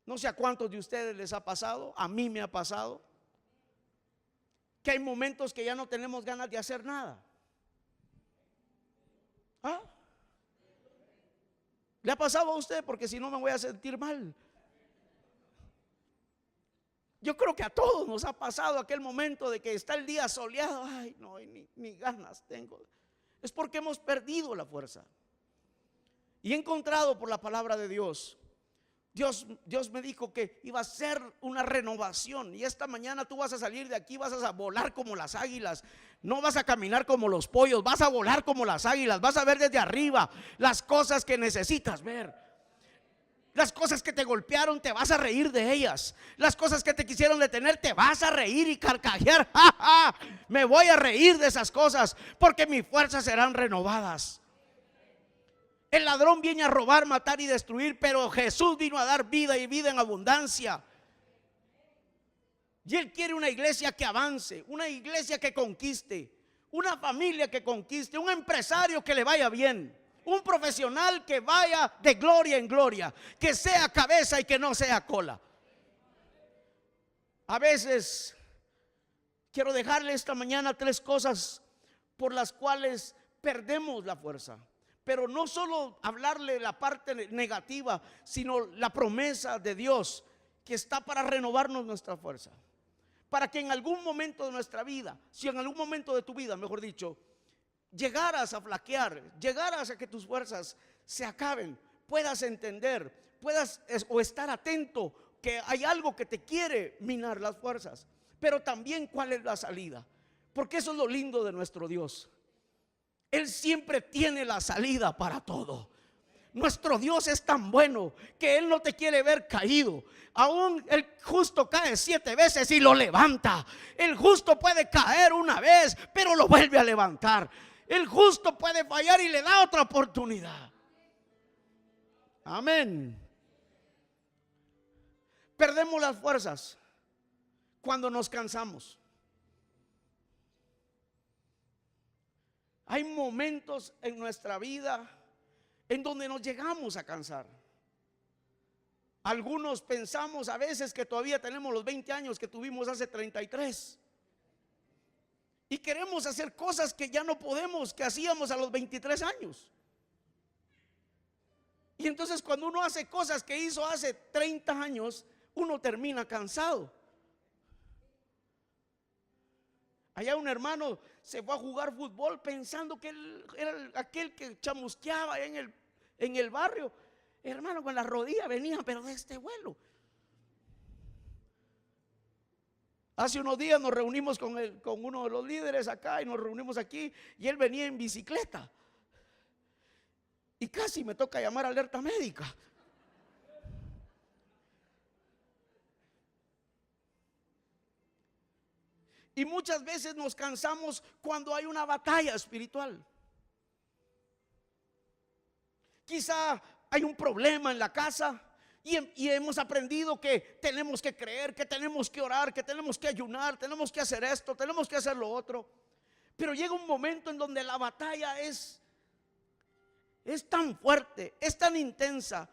No sé a cuántos de ustedes les ha pasado, a mí me ha pasado, que hay momentos que ya no tenemos ganas de hacer nada. ¿Ah? ¿Le ha pasado a usted? Porque si no me voy a sentir mal. Yo creo que a todos nos ha pasado aquel momento de que está el día soleado. Ay, no, ni ganas tengo. Es porque hemos perdido la fuerza. Y he encontrado por la palabra de Dios. Dios me dijo que iba a ser una renovación. Y esta mañana tú vas a salir de aquí, vas a volar como las águilas. No vas a caminar como los pollos, vas a volar como las águilas. Vas a ver desde arriba las cosas que necesitas ver. Las cosas que te golpearon, te vas a reír de ellas. Las cosas que te quisieron detener, te vas a reír y carcajear. ¡Ja, ja! Me voy a reír de esas cosas, porque mis fuerzas serán renovadas. El ladrón viene a robar, matar y destruir, pero Jesús vino a dar vida y vida en abundancia. Y Él quiere una iglesia que avance, una iglesia que conquiste, una familia que conquiste, un empresario que le vaya bien, un profesional que vaya de gloria en gloria, que sea cabeza y que no sea cola. A veces quiero dejarle esta mañana 3 cosas por las cuales perdemos la fuerza. Pero no solo hablarle la parte negativa, sino la promesa de Dios que está para renovarnos nuestra fuerza. Para que en algún momento de nuestra vida, si en algún momento de tu vida, mejor dicho, llegaras a flaquear, llegaras a que tus fuerzas se acaben, puedas entender, puedas o estar atento que hay algo que te quiere minar las fuerzas. Pero también cuál es la salida, porque eso es lo lindo de nuestro Dios. Él siempre tiene la salida para todo. Nuestro Dios es tan bueno que Él no te quiere ver caído. Aún el justo cae 7 veces y lo levanta. El justo puede caer una vez, pero lo vuelve a levantar. El justo puede fallar y le da otra oportunidad. Amén. Perdemos las fuerzas cuando nos cansamos. Hay momentos en nuestra vida en donde nos llegamos a cansar. Algunos pensamos a veces que todavía tenemos los 20 años que tuvimos hace 33. Y queremos hacer cosas que ya no podemos, que hacíamos a los 23 años. Y entonces cuando uno hace cosas que hizo hace 30 años, uno termina cansado. Allá un hermano se fue a jugar fútbol pensando que él era aquel que chamusqueaba en el barrio. Hermano, con la rodilla venía, pero de este vuelo. Hace unos días nos reunimos con uno de los líderes acá y nos reunimos aquí y él venía en bicicleta. Y casi me toca llamar a alerta médica. Y muchas veces nos cansamos cuando hay una batalla espiritual. Quizá hay un problema en la casa y hemos aprendido que tenemos que creer, que tenemos que orar, que tenemos que ayunar, tenemos que hacer esto, tenemos que hacer lo otro. Pero llega un momento en donde la batalla es tan fuerte, es tan intensa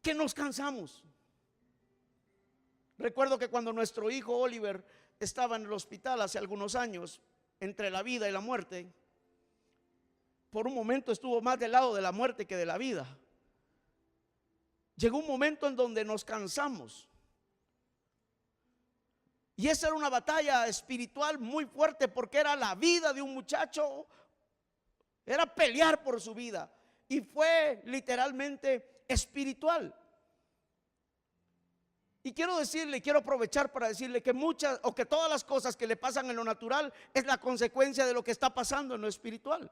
que nos cansamos. Recuerdo que cuando nuestro hijo Oliver estaba en el hospital hace algunos años, entre la vida y la muerte, por un momento estuvo más del lado de la muerte que de la vida. Llegó un momento en donde nos cansamos. Y esa era una batalla espiritual muy fuerte, porque era la vida de un muchacho, era pelear por su vida. Y fue literalmente espiritual. Y quiero decirle, quiero aprovechar para decirle que muchas o que todas las cosas que le pasan en lo natural es la consecuencia de lo que está pasando en lo espiritual.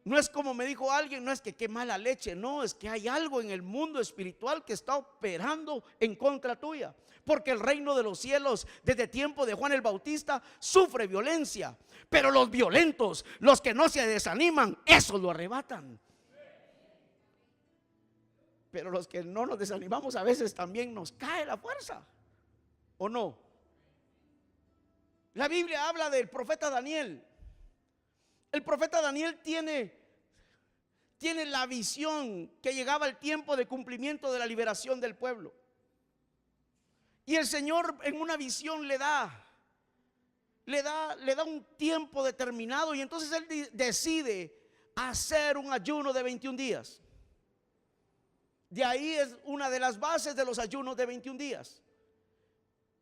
No es como me dijo alguien, no es que qué mala leche, no, es que hay algo en el mundo espiritual que está operando en contra tuya. Porque el reino de los cielos desde tiempo de Juan el Bautista sufre violencia, pero los violentos, los que no se desaniman, esos lo arrebatan. Pero los que no nos desanimamos a veces también nos cae la fuerza, ¿o no? La Biblia habla del profeta Daniel. El profeta Daniel tiene tiene la visión que llegaba el tiempo de cumplimiento de la liberación del pueblo. Y el Señor en una visión le da un tiempo determinado, y entonces Él decide hacer un ayuno de 21 días. De ahí es una de las bases de los ayunos de 21 días.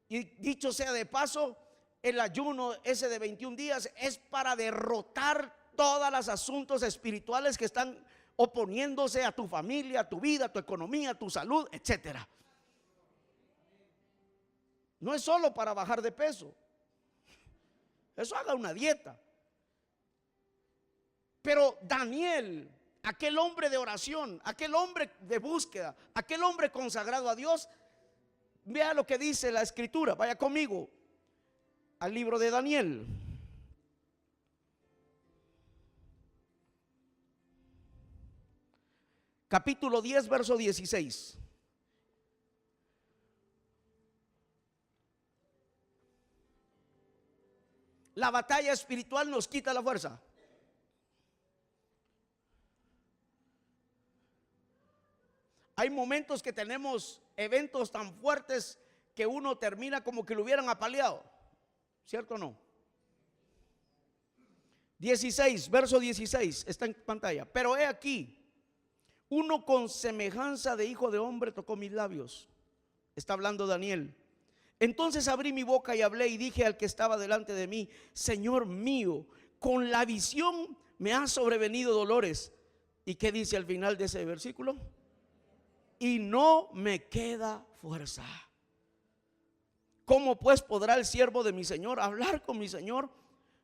Y dicho sea de paso, el ayuno ese de 21 días es para derrotar todos los asuntos espirituales que están oponiéndose a tu familia, a tu vida, a tu economía, a tu salud, etcétera. No es solo para bajar de peso. Eso haga una dieta. Pero Daniel, aquel hombre de oración, aquel hombre de búsqueda, aquel hombre consagrado a Dios, vea lo que dice la escritura. Vaya conmigo al libro de Daniel. Capítulo 10, verso 16. La batalla espiritual nos quita la fuerza. Hay momentos que tenemos eventos tan fuertes que uno termina como que lo hubieran apaleado, ¿cierto o no? 16, verso 16, está en pantalla. Pero he aquí, uno con semejanza de hijo de hombre tocó mis labios. Está hablando Daniel. Entonces abrí mi boca y hablé y dije al que estaba delante de mí: Señor mío, con la visión me han sobrevenido dolores. ¿Y qué dice al final de ese versículo? Y no me queda fuerza. ¿Cómo pues podrá el siervo de mi Señor hablar con mi Señor?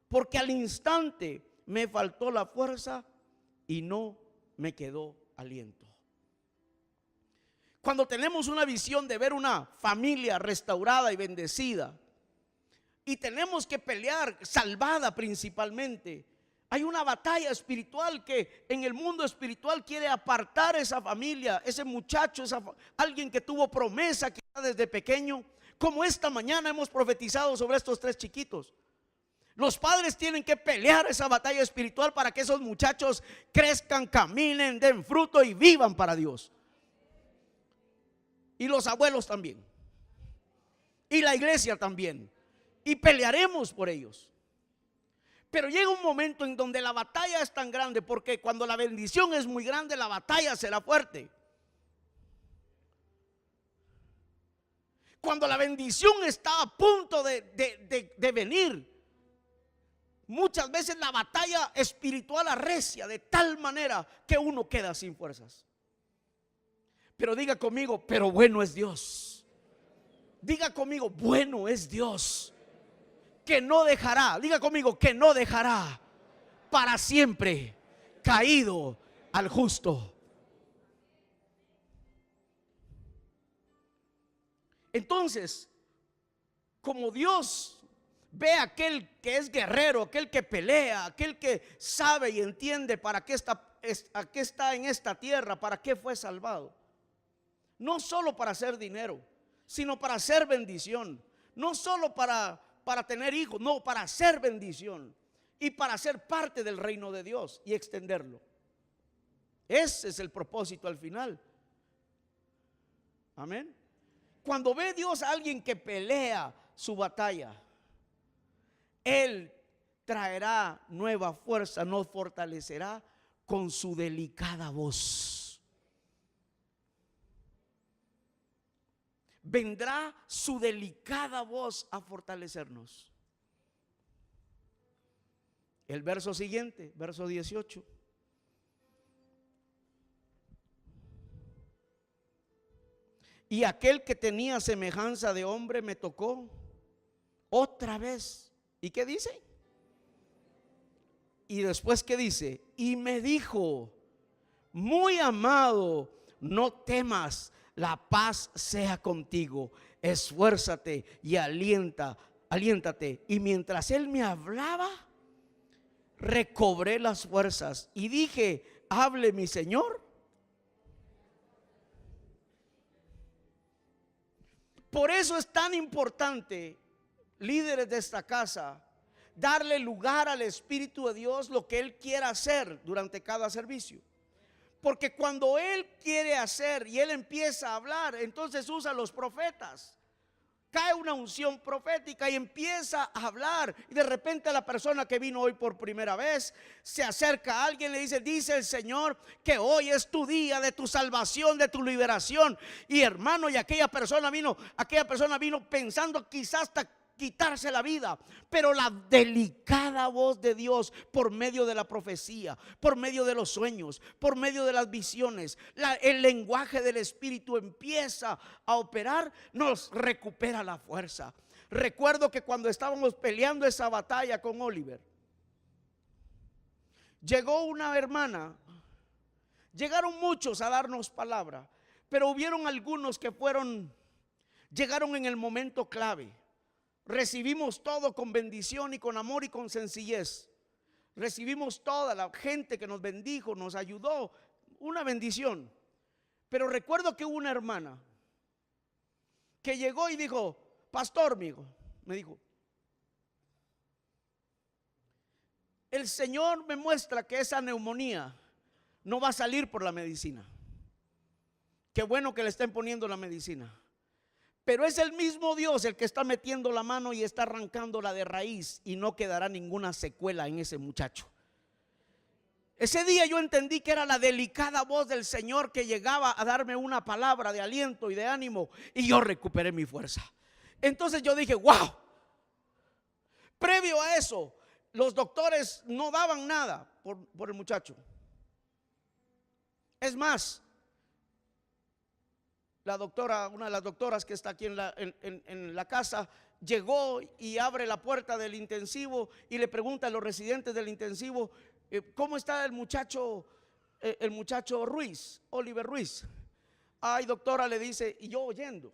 Porque al instante me faltó la fuerza y no me quedó aliento. Cuando tenemos una visión de ver una familia restaurada y bendecida, y tenemos que pelear, salvada principalmente, hay una batalla espiritual que en el mundo espiritual quiere apartar esa familia, ese muchacho, alguien que tuvo promesa quizá desde pequeño. Como esta mañana hemos profetizado sobre estos 3 chiquitos. Los padres tienen que pelear esa batalla espiritual para que esos muchachos crezcan, caminen, den fruto y vivan para Dios. Y los abuelos también. Y la iglesia también. Y pelearemos por ellos. Pero llega un momento en donde la batalla es tan grande, porque cuando la bendición es muy grande, la batalla será fuerte. Cuando la bendición está a punto de venir, muchas veces la batalla espiritual arrecia de tal manera que uno queda sin fuerzas. Pero diga conmigo, pero bueno es Dios. Diga conmigo, bueno es Dios, que no dejará, diga conmigo, que no dejará para siempre caído al justo. Entonces, como Dios ve a aquel que es guerrero, aquel que pelea, aquel que sabe y entiende para qué está en esta tierra, para qué fue salvado, no solo para hacer dinero, sino para hacer bendición, no solo para tener hijos, no, para hacer bendición y para ser parte del reino de Dios y extenderlo. Ese es el propósito al final. Amén. Cuando ve Dios a alguien que pelea su batalla, Él traerá nueva fuerza, nos fortalecerá con su delicada voz. Vendrá su delicada voz a fortalecernos. El verso siguiente, verso 18. Y aquel que tenía semejanza de hombre me tocó otra vez. ¿Y qué dice? Y después, ¿qué dice? Y me dijo: muy amado, no temas, la paz sea contigo, esfuérzate y aliéntate. Y mientras él me hablaba, recobré las fuerzas y dije: hable mi Señor. Por eso es tan importante, líderes de esta casa, darle lugar al Espíritu de Dios, lo que Él quiera hacer durante cada servicio. Porque cuando él quiere hacer y él empieza a hablar, entonces usa a los profetas. Cae una unción profética y empieza a hablar. Y de repente la persona que vino hoy por primera vez se acerca a alguien y le dice: dice el Señor que hoy es tu día de tu salvación, de tu liberación. Y hermano, y aquella persona vino pensando quizás hasta quitarse la vida, pero la delicada voz de Dios, por medio de la profecía, por medio de los sueños, por medio de las visiones, el lenguaje del Espíritu empieza a operar, nos recupera la fuerza. Recuerdo que cuando estábamos peleando esa batalla con Oliver, llegó una hermana, llegaron muchos a darnos palabra, pero hubieron algunos que llegaron en el momento clave. Recibimos todo con bendición y con amor y con sencillez. Recibimos toda la gente que nos bendijo, nos ayudó, una bendición. Pero recuerdo que hubo una hermana que llegó y dijo: pastor, me dijo, el Señor me muestra que esa neumonía no va a salir por la medicina. Qué bueno que le estén poniendo la medicina, pero es el mismo Dios el que está metiendo la mano y está arrancándola de raíz, y no quedará ninguna secuela en ese muchacho. Ese día yo entendí que era la delicada voz del Señor que llegaba a darme una palabra de aliento y de ánimo, y yo recuperé mi fuerza. Entonces yo dije: wow. Previo a eso, los doctores no daban nada por el muchacho. Es más, la doctora, una de las doctoras que está aquí en la casa, llegó y abre la puerta del intensivo y le pregunta a los residentes del intensivo: ¿cómo está el muchacho Ruiz, Oliver Ruiz? Ay, doctora, le dice, y yo oyendo.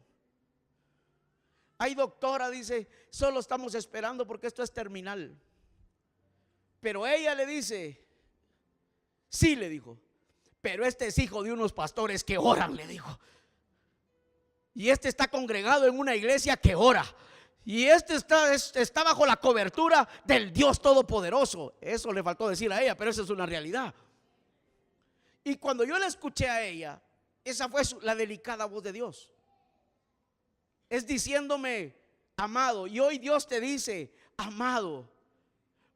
Ay, doctora, dice, solo estamos esperando porque esto es terminal. Pero ella le dice: sí, le dijo, pero este es hijo de unos pastores que oran, le dijo. Y este está congregado en una iglesia que ora. Y este está bajo la cobertura del Dios Todopoderoso. Eso le faltó decir a ella, pero eso es una realidad. Y cuando yo la escuché a ella, esa fue la delicada voz de Dios. Es diciéndome: amado. Y hoy Dios te dice: amado,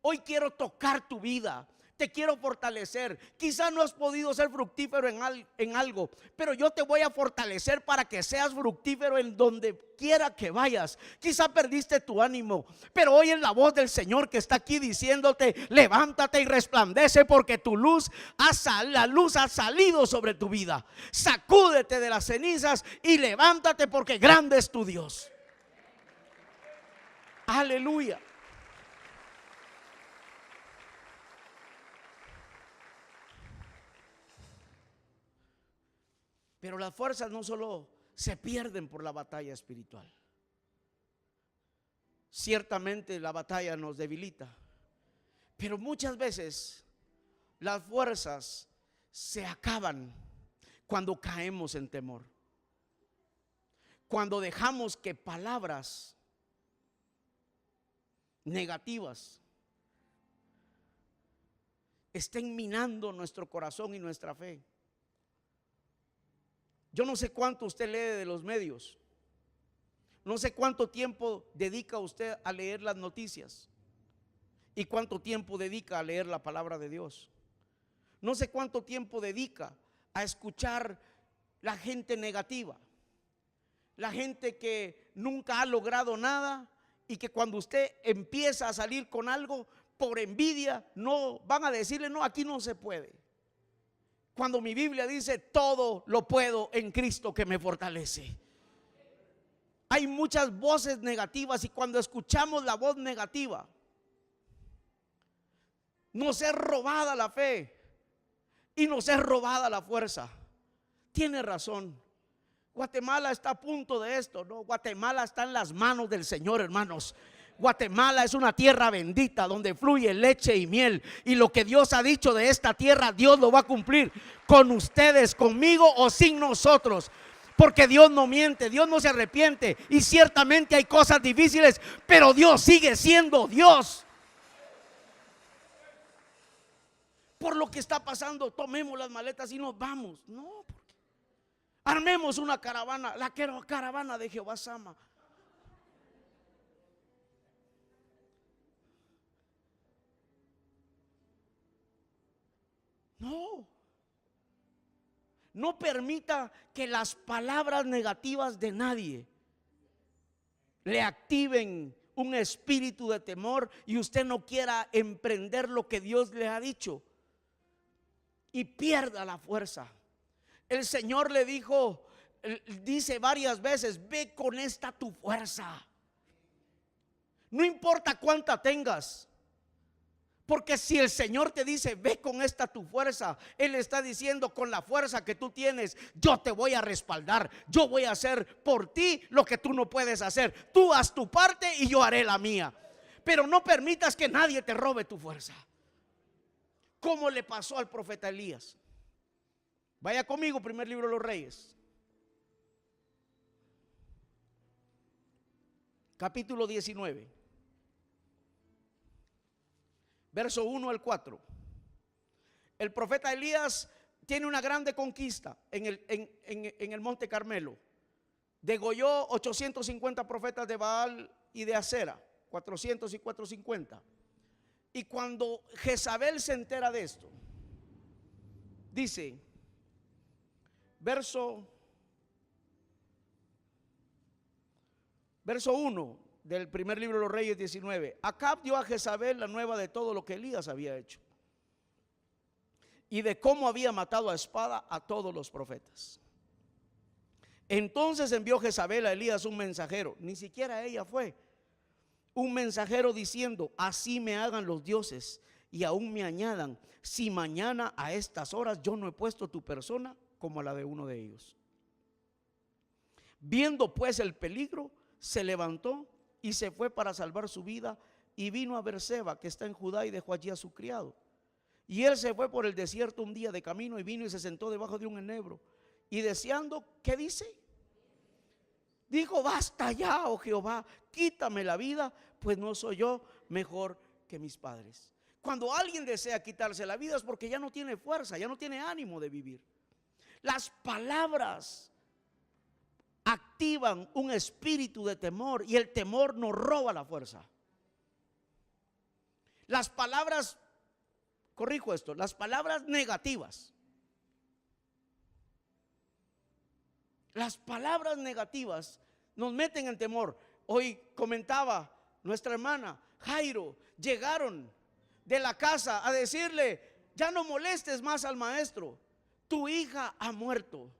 hoy quiero tocar tu vida. Te quiero fortalecer. Quizá no has podido ser fructífero en algo, pero yo te voy a fortalecer para que seas fructífero en donde quiera que vayas. Quizá perdiste tu ánimo, pero hoy es la voz del Señor que está aquí diciéndote: levántate y resplandece, porque la luz ha salido sobre tu vida. Sacúdete de las cenizas y levántate, porque grande es tu Dios. Aleluya. Pero las fuerzas no solo se pierden por la batalla espiritual. Ciertamente la batalla nos debilita, pero muchas veces las fuerzas se acaban cuando caemos en temor. Cuando dejamos que palabras negativas estén minando nuestro corazón y nuestra fe. Yo no sé cuánto usted lee de los medios. No sé cuánto tiempo dedica usted a leer las noticias y cuánto tiempo dedica a leer la palabra de Dios. No sé cuánto tiempo dedica a escuchar la gente negativa, la gente que nunca ha logrado nada y que cuando usted empieza a salir con algo, por envidia, no van a decirle: no, aquí no se puede. Cuando mi Biblia dice: todo lo puedo en Cristo que me fortalece. Hay muchas voces negativas, y cuando escuchamos la voz negativa, nos es robada la fe y nos es robada la fuerza. Tiene razón. Guatemala está a punto de esto, ¿no? Guatemala está en las manos del Señor, hermanos. Guatemala es una tierra bendita donde fluye leche y miel, y lo que Dios ha dicho de esta tierra, Dios lo va a cumplir con ustedes, conmigo o sin nosotros, porque Dios no miente, Dios no se arrepiente, y ciertamente hay cosas difíciles, pero Dios sigue siendo Dios. por lo que está pasando, tomemos las maletas y nos vamos. No, porque armemos una caravana, la caravana de Jehová Sama. No, no permita que las palabras negativas de nadie le activen un espíritu de temor y usted no quiera emprender lo que Dios le ha dicho y pierda la fuerza. El Señor le dijo, dice varias veces: ve con esta tu fuerza. No importa cuánta tengas, porque si el Señor te dice ve con esta tu fuerza, Él está diciendo: con la fuerza que tú tienes, yo te voy a respaldar. Yo voy a hacer por ti lo que tú no puedes hacer. Tú haz tu parte y yo haré la mía. Pero no permitas que nadie te robe tu fuerza, como le pasó al profeta Elías. Vaya conmigo, primer libro de los Reyes, capítulo 19, verso 1 al 4. El profeta Elías tiene una grande conquista en el Monte Carmelo. Degolló 850 profetas de Baal y de Acera, 400 y 450. Y cuando Jezabel se entera de esto, dice, verso 1 del primer libro de los Reyes 19. Acab dio a Jezabel la nueva de todo lo que Elías había hecho y de cómo había matado a espada a todos los profetas. Entonces envió Jezabel a Elías un mensajero, ni siquiera ella fue, un mensajero diciendo: así me hagan los dioses y aún me añadan, si mañana a estas horas yo no he puesto tu persona como a la de uno de ellos. Viendo pues el peligro, se levantó y se fue para salvar su vida, y vino a Berseba, que está en Judá, y dejó allí a su criado. Y él se fue por el desierto un día de camino, y vino y se sentó debajo de un enebro, y deseando, ¿qué dice? Dijo: basta ya, oh Jehová, quítame la vida, pues no soy yo mejor que mis padres. Cuando alguien desea quitarse la vida es porque ya no tiene fuerza, ya no tiene ánimo de vivir. Las palabras activan un espíritu de temor, y el temor nos roba la fuerza. Las palabras, corrijo esto, las palabras negativas, las palabras negativas nos meten en temor. Hoy comentaba nuestra hermana Jairo, llegaron de la casa a decirle: ya no molestes más al maestro, tu hija ha muerto.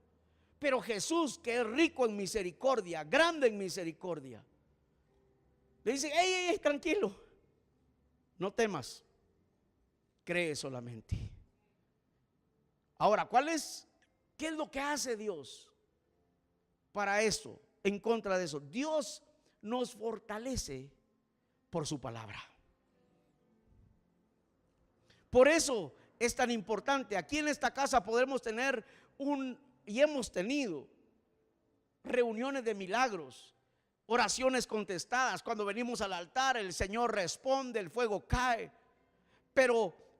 Pero Jesús, que es rico en misericordia, grande en misericordia, le dice: ey, tranquilo, no temas, cree solamente. Ahora, ¿qué es lo que hace Dios para eso, en contra de eso? Dios nos fortalece por su palabra. Por eso es tan importante. Aquí en esta casa podemos tener y hemos tenido reuniones de milagros, oraciones contestadas. Cuando venimos al altar, el Señor responde, el fuego cae.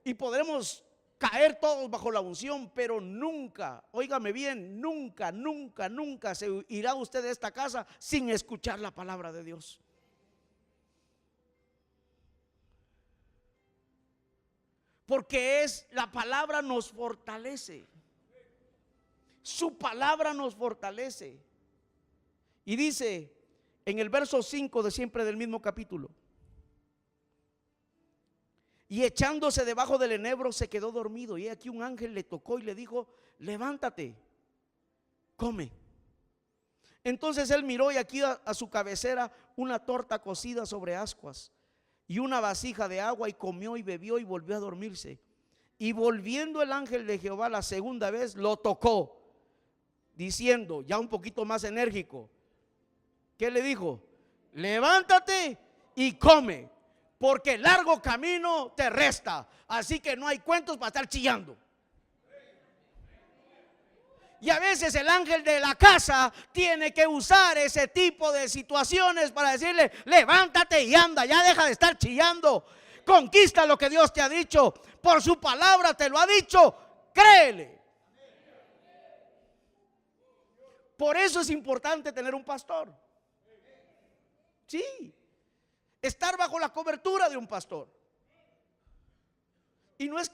Y podremos caer todos bajo la unción, pero nunca, óigame bien, nunca se irá usted de esta casa sin escuchar la palabra de Dios. Porque la palabra nos fortalece. Su palabra nos fortalece. Y dice en el verso 5 de siempre del mismo capítulo: y echándose debajo del enebro se quedó dormido, y aquí un ángel le tocó y le dijo: levántate, come. Entonces él miró, y aquí a su cabecera una torta cocida sobre ascuas y una vasija de agua, y comió y bebió y volvió a dormirse. Y volviendo el ángel de Jehová la segunda vez, lo tocó, diciendo, ya un poquito más enérgico, ¿qué le dijo? Levántate y come, porque largo camino te resta. Así que no hay cuentos para estar chillando. Y a veces el ángel de la casa tiene que usar ese tipo de situaciones para decirle: levántate y anda, ya deja de estar chillando, conquista lo que Dios te ha dicho. por su palabra te lo ha dicho, créele. Por eso es importante tener un pastor. Sí, estar bajo la cobertura de un pastor. Y no es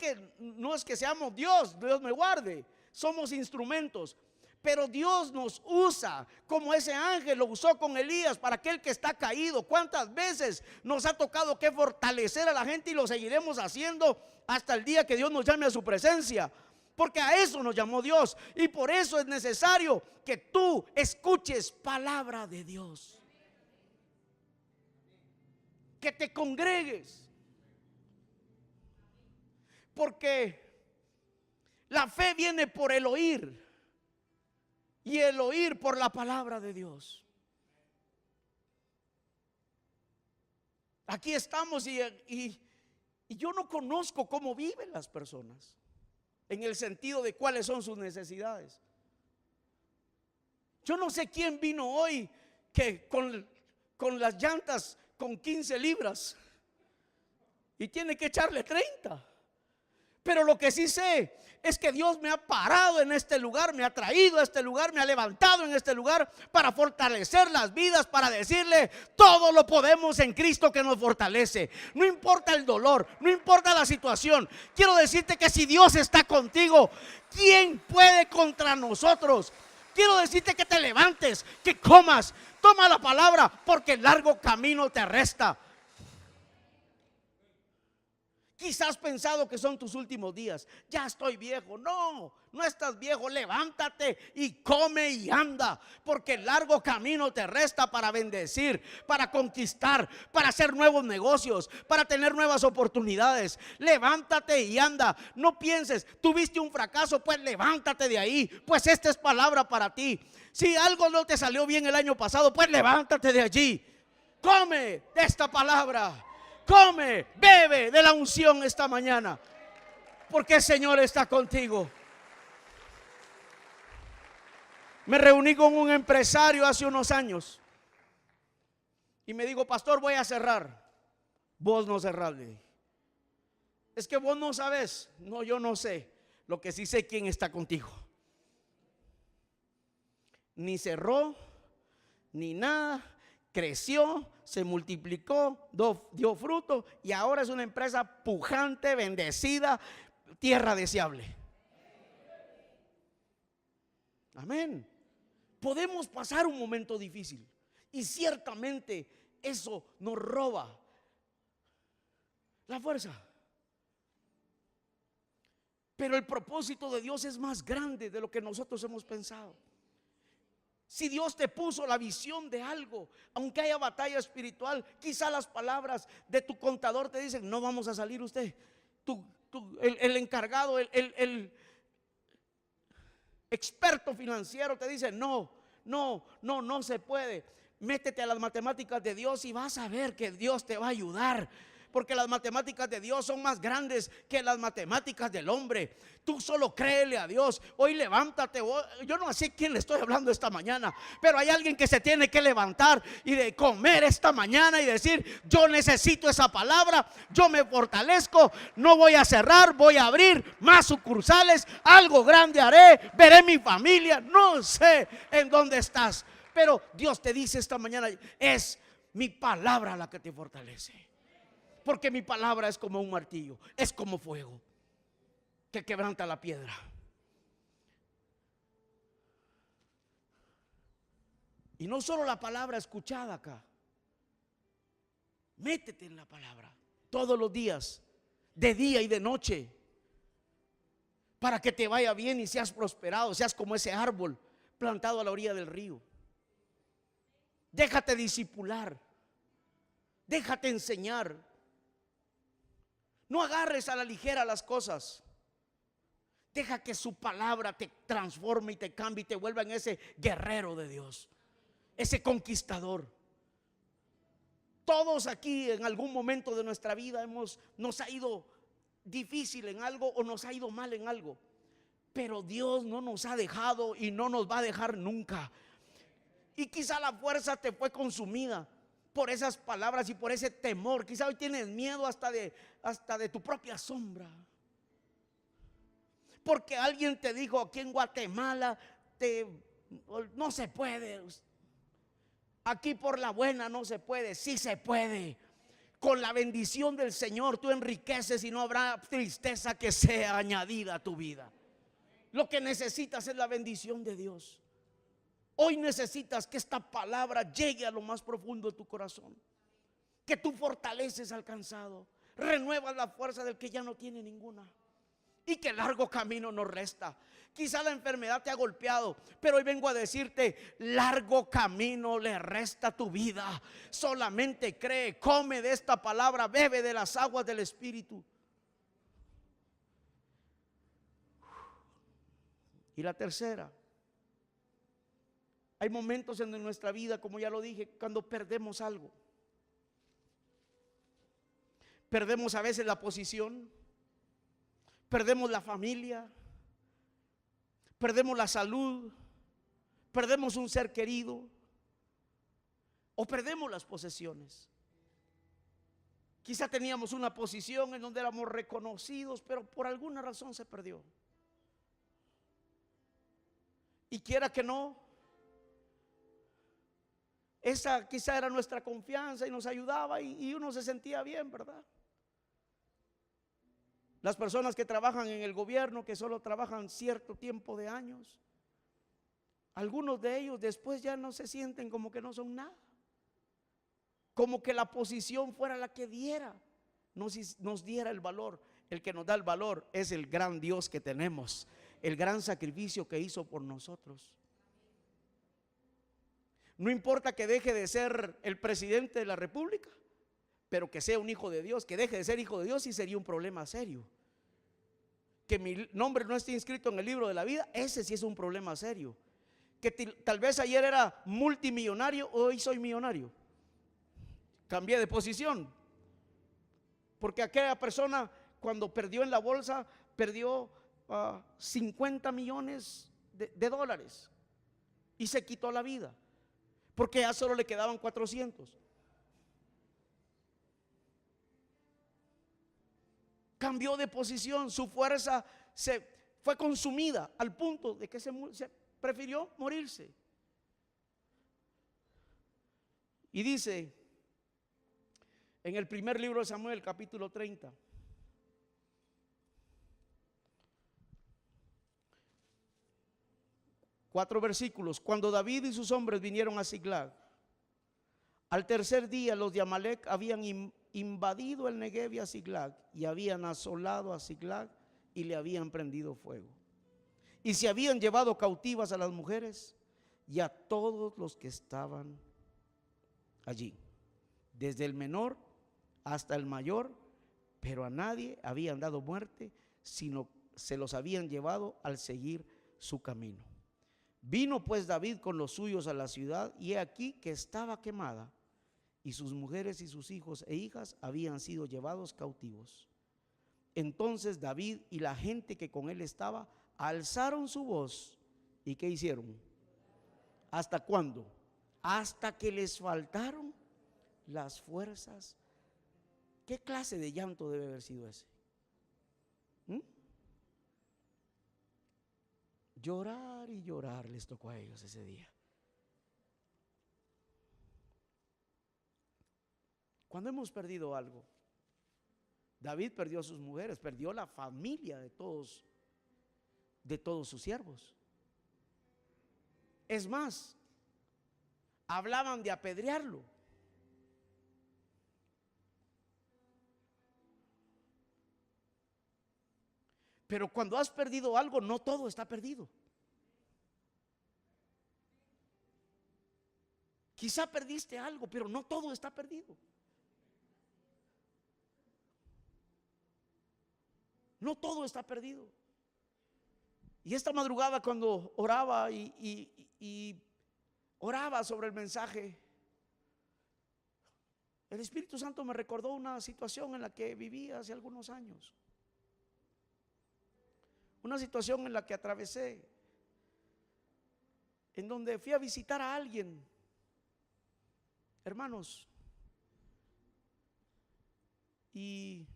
que seamos Dios me guarde, somos instrumentos. Pero Dios nos usa como ese ángel lo usó con Elías para aquel que está caído. ¿Cuántas veces nos ha tocado que fortalecer a la gente y lo seguiremos haciendo hasta el día que Dios nos llame a su presencia? Porque a eso nos llamó Dios. Y por eso es necesario que tú escuches palabra de Dios. Que te congregues. Porque la fe viene por el oír. Y el oír por la palabra de Dios. Aquí estamos y yo no conozco cómo viven las personas, en el sentido de cuáles son sus necesidades. Yo no sé quién vino hoy que con las llantas con 15 libras y tiene que echarle 30. Pero lo que sí sé es que Dios me ha parado en este lugar, me ha traído a este lugar, me ha levantado en este lugar para fortalecer las vidas, para decirle: todo lo podemos en Cristo que nos fortalece. No importa el dolor, no importa la situación. Quiero decirte que si Dios está contigo, ¿quién puede contra nosotros? Quiero decirte que te levantes, que comas, toma la palabra, porque el largo camino te resta. Quizás has pensado que son tus últimos días. Ya estoy viejo. No, no estás viejo. Levántate y come y anda, porque el largo camino te resta para bendecir, para conquistar, para hacer nuevos negocios, para tener nuevas oportunidades. Levántate y anda. No pienses, tuviste un fracaso, pues levántate de ahí, pues esta es palabra para ti. Si algo no te salió bien el año pasado, pues levántate de allí. Come de esta palabra. Come, bebe de la unción esta mañana, porque el Señor está contigo. Me reuní con un empresario hace unos años y me dijo: pastor, voy a cerrar. Vos no cerrás. Es que vos no sabes. No, yo no sé. Lo que sí sé, quién está contigo. Ni cerró, ni nada. Creció, se multiplicó, dio fruto y ahora es una empresa pujante, bendecida, tierra deseable. Amén. Podemos pasar un momento difícil y ciertamente eso nos roba la fuerza. Pero el propósito de Dios es más grande de lo que nosotros hemos pensado. Si Dios te puso la visión de algo, aunque haya batalla espiritual, quizá las palabras de tu contador te dicen: no vamos a salir usted. El encargado, el experto financiero te dice: no se puede. Métete a las matemáticas de Dios y vas a ver que Dios te va a ayudar. Porque las matemáticas de Dios son más grandes que las matemáticas del hombre. Tú solo créele a Dios. Hoy levántate. Yo no sé quién le estoy hablando esta mañana, pero hay alguien que se tiene que levantar y de comer esta mañana y decir: yo necesito esa palabra, yo me fortalezco, no voy a cerrar, voy a abrir más sucursales, algo grande haré, veré mi familia. No sé en dónde estás, pero Dios te dice esta mañana: es mi palabra la que te fortalece. Porque mi palabra es como un martillo, es como fuego que quebranta la piedra. Y no solo la palabra escuchada acá. Métete en la palabra todos los días, de día y de noche, para que te vaya bien y seas prosperado, seas como ese árbol plantado a la orilla del río. Déjate discipular, déjate enseñar. No agarres a la ligera las cosas. Deja que su palabra te transforme y te cambie y te vuelva en ese guerrero de Dios, ese conquistador. Todos aquí en algún momento de nuestra vida nos ha ido difícil en algo o nos ha ido mal en algo, pero Dios no nos ha dejado y no nos va a dejar nunca. Y quizá la fuerza te fue consumida por esas palabras y por ese temor. Quizá hoy tienes miedo hasta de tu propia sombra. porque alguien te dijo aquí en Guatemala no se puede, aquí por la buena no se puede. Sí se puede. Con la bendición del Señor tú enriqueces y no habrá tristeza que sea añadida a tu vida. Lo que necesitas es la bendición de Dios. Hoy necesitas que esta palabra llegue a lo más profundo de tu corazón, que tú fortaleces al cansado, renuevas la fuerza del que ya no tiene ninguna, y que largo camino nos resta. Quizá la enfermedad te ha golpeado, pero hoy vengo a decirte: largo camino le resta a tu vida. Solamente cree, come de esta palabra, bebe de las aguas del Espíritu. Y la tercera, hay momentos en nuestra vida, como ya lo dije, cuando perdemos algo. Perdemos a veces la posición, perdemos la familia, perdemos la salud, perdemos un ser querido, o perdemos las posesiones. Quizá teníamos una posición en donde éramos reconocidos, pero por alguna razón se perdió. Y quiera que no, esa quizá era nuestra confianza y nos ayudaba, y uno se sentía bien, ¿verdad? Las personas que trabajan en el gobierno, que solo trabajan cierto tiempo de años, algunos de ellos después ya no se sienten, como que no son nada, como que la posición fuera la que nos diera el valor. El que nos da el valor es el gran Dios que tenemos, el gran sacrificio que hizo por nosotros. No importa que deje de ser el presidente de la república, pero que sea un hijo de Dios. Que deje de ser hijo de Dios, sí sería un problema serio. Que mi nombre no esté inscrito en el libro de la vida, ese sí es un problema serio. Que tal vez ayer era multimillonario, hoy soy millonario, cambié de posición. Porque aquella persona, cuando perdió en la bolsa, perdió 50 millones de dólares y se quitó la vida, porque ya solo le quedaban 400. Cambió de posición, su fuerza se fue consumida al punto de que se prefirió morirse. Y dice en el primer libro de Samuel, capítulo 30, cuatro versículos: cuando David y sus hombres vinieron a Ziklag, al tercer día los de Amalec habían invadido el Negev y a Ziklag, y habían asolado a Ziklag y le habían prendido fuego, y se habían llevado cautivas a las mujeres y a todos los que estaban allí, desde el menor hasta el mayor, pero a nadie habían dado muerte, sino se los habían llevado al seguir su camino. Vino pues David con los suyos a la ciudad, y he aquí que estaba quemada, y sus mujeres y sus hijos e hijas habían sido llevados cautivos. Entonces David y la gente que con él estaba alzaron su voz. ¿Y qué hicieron? ¿Hasta cuándo? Hasta que les faltaron las fuerzas. ¿Qué clase de llanto debe haber sido ese? Llorar y llorar les tocó a ellos ese día. Cuando hemos perdido algo, David perdió a sus mujeres, perdió la familia de todos sus siervos. Es más, hablaban de apedrearlo. Pero cuando has perdido algo, no todo está perdido. Quizá perdiste algo, pero no todo está perdido. No todo está perdido. Y esta madrugada, cuando oraba y oraba sobre el mensaje, el Espíritu Santo me recordó una situación en la que viví hace algunos años. Una situación en la que atravesé, en donde fui a visitar a alguien, hermanos, y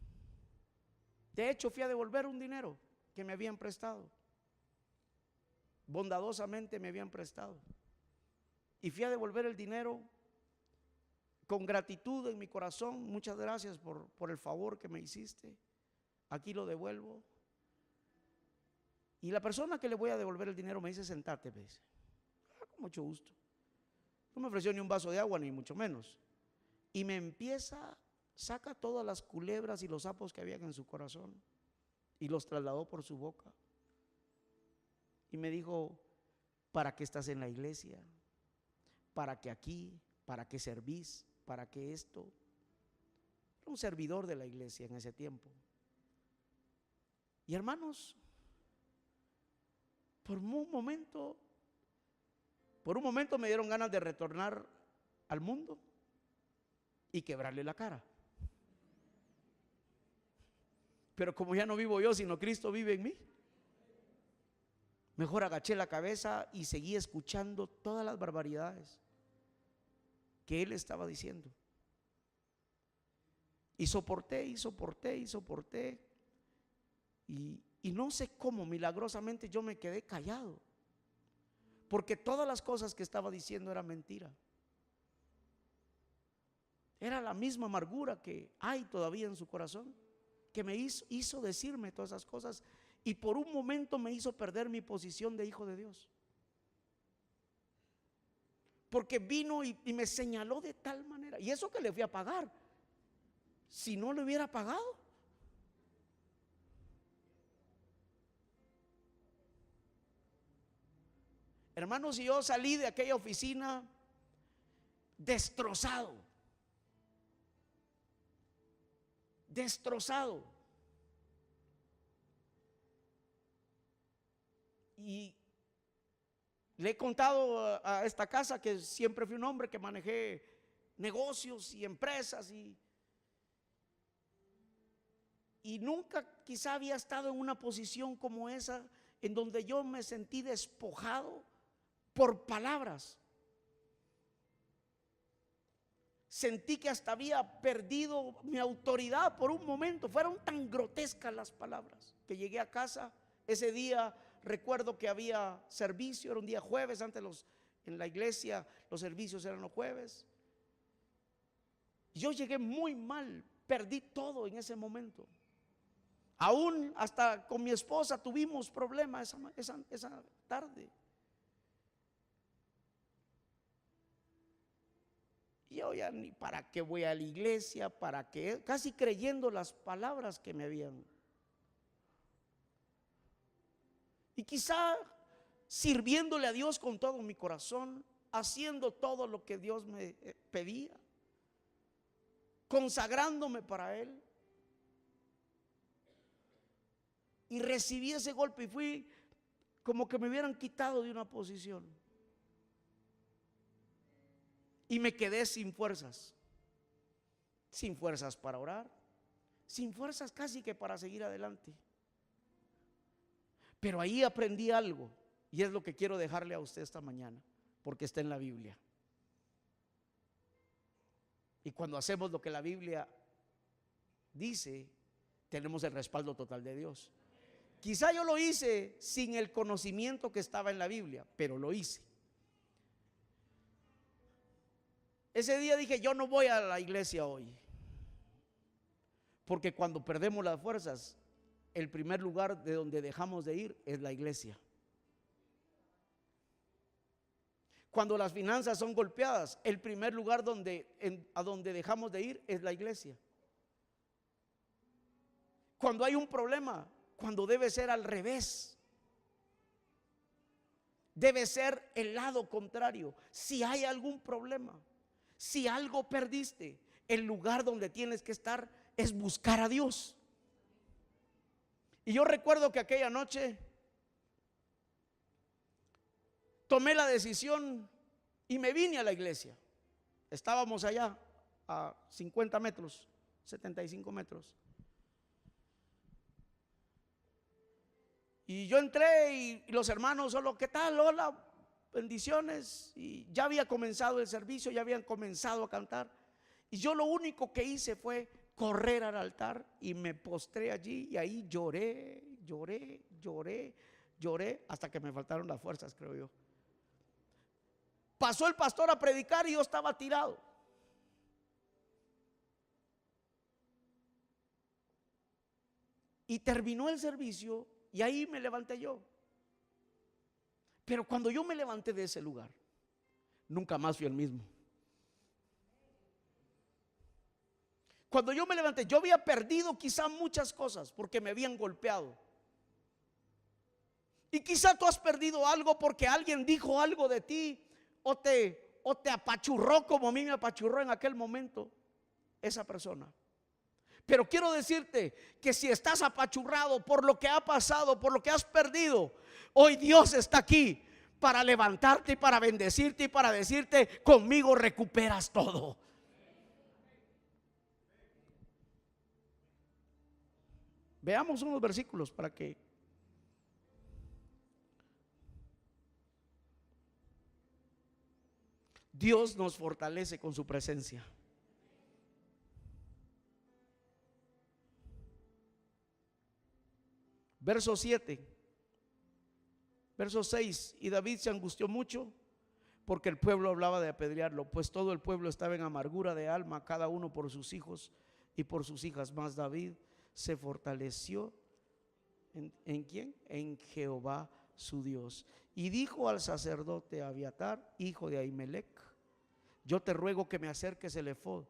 de hecho fui a devolver un dinero que me habían prestado. Bondadosamente me habían prestado. Y fui a devolver el dinero con gratitud en mi corazón. Muchas gracias por el favor que me hiciste. Aquí lo devuelvo. Y la persona que le voy a devolver el dinero me dice: sentate, me dice. Con mucho gusto. No me ofreció ni un vaso de agua, ni mucho menos. Y me empieza, saca todas las culebras y los sapos que habían en su corazón y los trasladó por su boca. Y me dijo: ¿para qué estás en la iglesia? ¿Para qué aquí? ¿Para qué servís? ¿Para qué esto? Era un servidor de la iglesia en ese tiempo. Y hermanos, por un momento me dieron ganas de retornar al mundo y quebrarle la cara. Pero como ya no vivo yo, sino Cristo vive en mí, mejor agaché la cabeza y seguí escuchando todas las barbaridades que él estaba diciendo. Y soporté. Y no sé cómo, milagrosamente yo me quedé callado, porque todas las cosas que estaba diciendo eran mentira. Era la misma amargura que hay todavía en su corazón, que me hizo decirme todas esas cosas. Y por un momento me hizo perder mi posición de hijo de Dios, porque vino y me señaló de tal manera. Y eso que le fui a pagar, si no le hubiera pagado, hermanos, y yo salí de aquella oficina destrozado. Y le he contado a esta casa que siempre fui un hombre que manejé negocios y empresas, y nunca quizá había estado en una posición como esa, en donde yo me sentí despojado por palabras. Sentí que hasta había perdido mi autoridad por un momento. Fueron tan grotescas las palabras que llegué a casa. Ese día recuerdo que había servicio, era un día jueves. Antes en la iglesia los servicios eran los jueves. Yo llegué muy mal, perdí todo en ese momento. Aún hasta con mi esposa tuvimos problemas esa tarde. Yo ya ni para qué voy a la iglesia, para qué, casi creyendo las palabras que me habían. Y quizá sirviéndole a Dios con todo mi corazón, haciendo todo lo que Dios me pedía, consagrándome para Él. Y recibí ese golpe y fui como que me hubieran quitado de una posición. Y me quedé sin fuerzas para orar, sin fuerzas casi que para seguir adelante. Pero ahí aprendí algo, y es lo que quiero dejarle a usted esta mañana, porque está en la Biblia. Y cuando hacemos lo que la Biblia dice, tenemos el respaldo total de Dios. Quizá yo lo hice sin el conocimiento que estaba en la Biblia, pero lo hice. Ese día dije: yo no voy a la iglesia hoy, porque cuando perdemos las fuerzas, el primer lugar de donde dejamos de ir es la iglesia. Cuando las finanzas son golpeadas, el primer lugar a donde dejamos de ir es la iglesia. Cuando hay un problema, cuando debe ser al revés, debe ser el lado contrario. Si hay algún problema, si algo perdiste, el lugar donde tienes que estar es buscar a Dios. Y yo recuerdo que aquella noche tomé la decisión y me vine a la iglesia. Estábamos allá a 50 metros, 75 metros. Y yo entré y los hermanos solo: ¿qué tal? Hola, bendiciones. Y ya había comenzado el servicio, ya habían comenzado a cantar. Y yo lo único que hice fue correr al altar y me postré allí, y ahí lloré lloré hasta que me faltaron las fuerzas, creo yo. Pasó el pastor a predicar y yo estaba tirado. Y terminó el servicio y ahí me levanté yo. Pero cuando yo me levanté de ese lugar, nunca más fui el mismo. Cuando yo me levanté, yo había perdido quizá muchas cosas porque me habían golpeado. Y quizá tú has perdido algo porque alguien dijo algo de ti o te apachurró como a mí me apachurró en aquel momento esa persona. Pero quiero decirte que si estás apachurrado por lo que ha pasado, por lo que has perdido, hoy Dios está aquí para levantarte y para bendecirte y para decirte: conmigo recuperas todo. Veamos unos versículos para que Dios nos fortalece con su presencia. Verso 7, verso 6: y David se angustió mucho porque el pueblo hablaba de apedrearlo, pues todo el pueblo estaba en amargura de alma, cada uno por sus hijos y por sus hijas. Mas David se fortaleció ¿en quién? En Jehová su Dios. Y dijo al sacerdote Abiatar, hijo de Ahimelech: yo te ruego que me acerques el efod.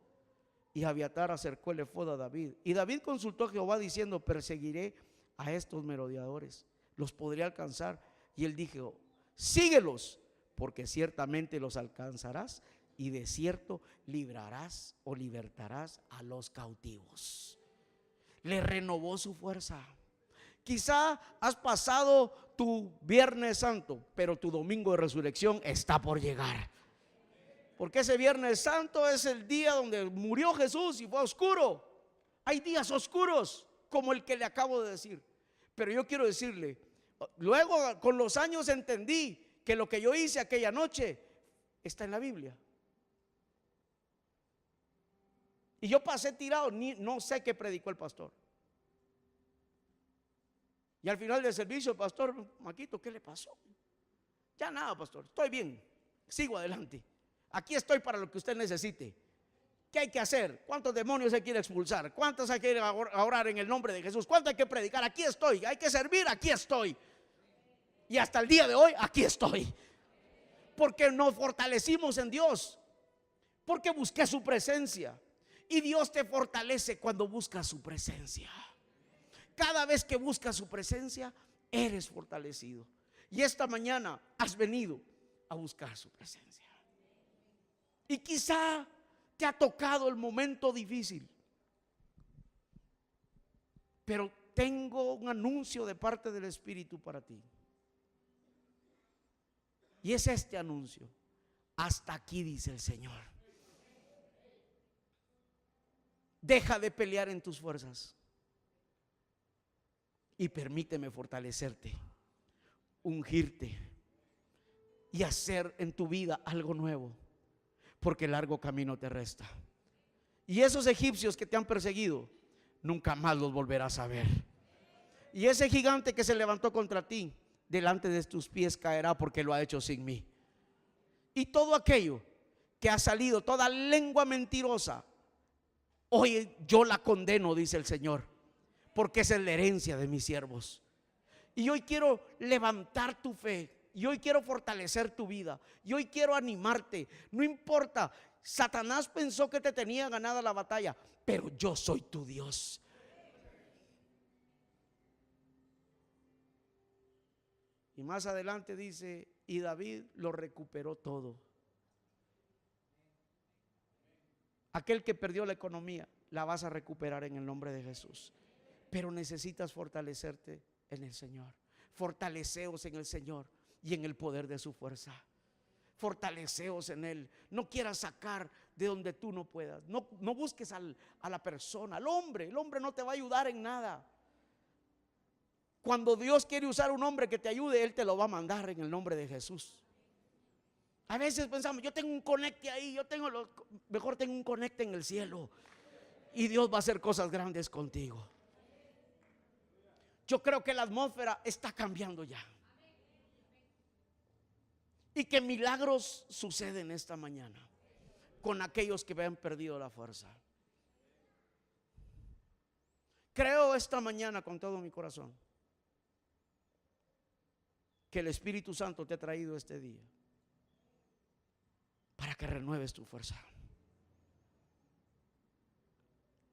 Y Abiatar acercó el efod a David. Y David consultó a Jehová diciendo: perseguiré a estos merodeadores, los podré alcanzar. Y él dijo: síguelos, porque ciertamente los alcanzarás, y de cierto librarás o libertarás a los cautivos. Le renovó su fuerza. Quizá has pasado tu Viernes Santo, pero tu domingo de resurrección está por llegar. Porque ese Viernes Santo es el día donde murió Jesús y fue oscuro. Hay días oscuros como el que le acabo de decir. Pero yo quiero decirle, luego con los años entendí que lo que yo hice aquella noche está en la Biblia. Y yo pasé tirado, no sé qué predicó el pastor. Y al final del servicio: pastor Maquito, ¿qué le pasó? Ya nada, pastor, estoy bien, sigo adelante. Aquí estoy para lo que usted necesite. ¿Qué hay que hacer? ¿Cuántos demonios se quiere expulsar? ¿Cuántos hay que ir a orar en el nombre de Jesús? ¿Cuánto hay que predicar? Aquí estoy. ¿Hay que servir? Aquí estoy. Y hasta el día de hoy aquí estoy. Porque nos fortalecimos en Dios, porque busqué su presencia. Y Dios te fortalece cuando buscas su presencia. Cada vez que buscas su presencia, eres fortalecido. Y esta mañana has venido a buscar su presencia. Y quizá te ha tocado el momento difícil, pero tengo un anuncio de parte del Espíritu para ti. Y es este anuncio: hasta aquí, dice el Señor. Deja de pelear en tus fuerzas y permíteme fortalecerte, ungirte y hacer en tu vida algo nuevo, porque largo camino te resta. Y esos egipcios que te han perseguido, nunca más los volverás a ver. Y ese gigante que se levantó contra ti, delante de tus pies caerá, porque lo ha hecho sin mí. Y todo aquello que ha salido, toda lengua mentirosa, hoy yo la condeno, dice el Señor, porque esa es la herencia de mis siervos. Y hoy quiero levantar tu fe, y hoy quiero fortalecer tu vida, y hoy quiero animarte. No importa, Satanás pensó que te tenía ganada la batalla, pero yo soy tu Dios. Y más adelante dice: y David lo recuperó todo. Aquel que perdió la economía, la vas a recuperar en el nombre de Jesús. Pero necesitas fortalecerte en el Señor. Fortaleceos en el Señor y en el poder de su fuerza. Fortaleceos en Él. No quieras sacar de donde tú no puedas. No busques a la persona, al hombre. El hombre no te va a ayudar en nada. Cuando Dios quiere usar un hombre que te ayude, Él te lo va a mandar en el nombre de Jesús. A veces pensamos: yo tengo un conecte ahí, mejor tengo un conecte en el cielo, y Dios va a hacer cosas grandes contigo. Yo creo que la atmósfera está cambiando ya. Y que milagros suceden esta mañana con aquellos que habían perdido la fuerza. Creo esta mañana con todo mi corazón que el Espíritu Santo te ha traído este día para que renueves tu fuerza.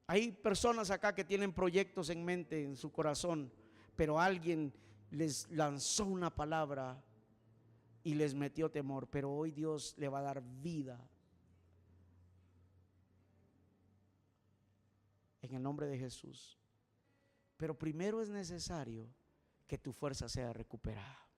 Hay personas acá que tienen proyectos en mente, en su corazón, pero alguien les lanzó una palabra y les metió temor, pero hoy Dios le va a dar vida en el nombre de Jesús. Pero primero es necesario que tu fuerza sea recuperada.